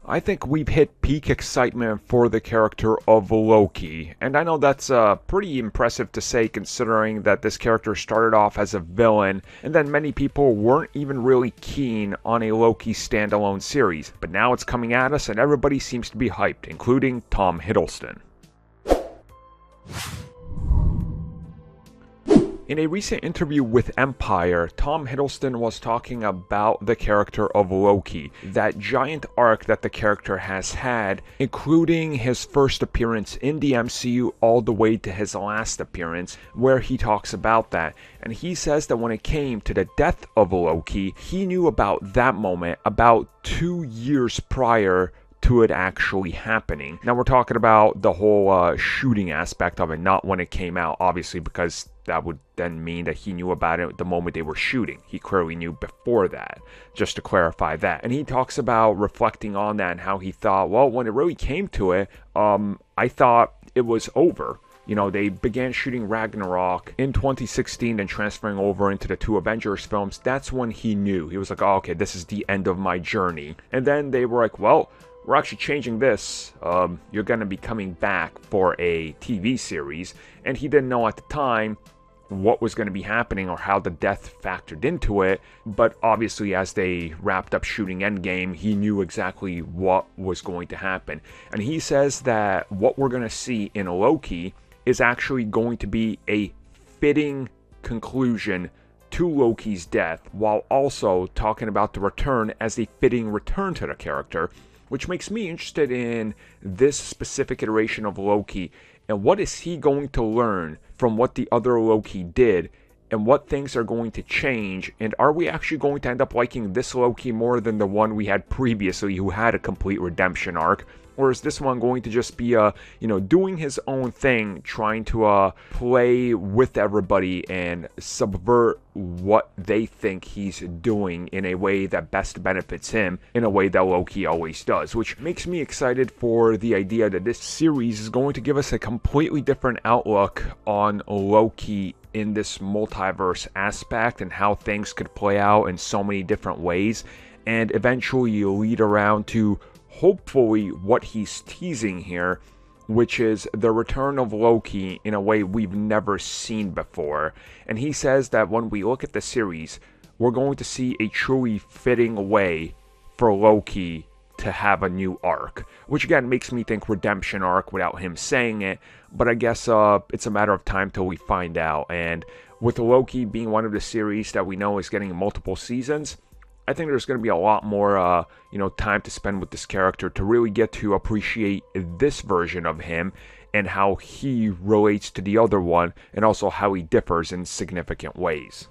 I think we've hit peak excitement for the character of Loki, and I know that's pretty impressive to say considering that this character started off as a villain, and then many people weren't even really keen on a Loki standalone series, but now it's coming at us and everybody seems to be hyped, including Tom Hiddleston. In a recent interview with Empire, Tom Hiddleston was talking about the character of Loki, that giant arc that the character has had, including his first appearance in the MCU all the way to his last appearance, where he talks about that. And he says that when it came to the death of Loki, he knew about that moment about 2 years prior to it actually happening. Now we're talking about the whole shooting aspect of it, not when it came out, obviously, because that would then mean that he knew about it the moment they were shooting. He clearly knew before that, just to clarify that. And he talks about reflecting on that and how he thought, well, when it really came to it, I thought it was over. You know, they began shooting Ragnarok in 2016 and transferring over into the 2 Avengers films. That's when he knew. He was like, oh, okay, this is the end of my journey. And then they were like, well, we're actually changing this. You're going to be coming back for a TV series. And he didn't know at the time what was going to be happening or how the death factored into it. But obviously, as they wrapped up shooting Endgame, he knew exactly what was going to happen. And he says that what we're going to see in Loki is actually going to be a fitting conclusion to Loki's death, while also talking about the return as a fitting return to the character, which makes me interested in this specific iteration of Loki and what is he going to learn from what the other Loki did and what things are going to change, and are we actually going to end up liking this Loki more than the one we had previously who had a complete redemption arc? Or is this one going to just be, doing his own thing, trying to play with everybody and subvert what they think he's doing in a way that best benefits him, in a way that Loki always does? Which makes me excited for the idea that this series is going to give us a completely different outlook on Loki in this multiverse aspect and how things could play out in so many different ways, and eventually lead around to hopefully what he's teasing here, which is the return of Loki in a way we've never seen before. And he says that when we look at the series, we're going to see a truly fitting way for Loki to have a new arc, which again makes me think redemption arc without him saying it, but I guess it's a matter of time till we find out. And with Loki being one of the series that we know is getting multiple seasons, I think there's going to be a lot more, time to spend with this character to really get to appreciate this version of him and how he relates to the other one, and also how he differs in significant ways.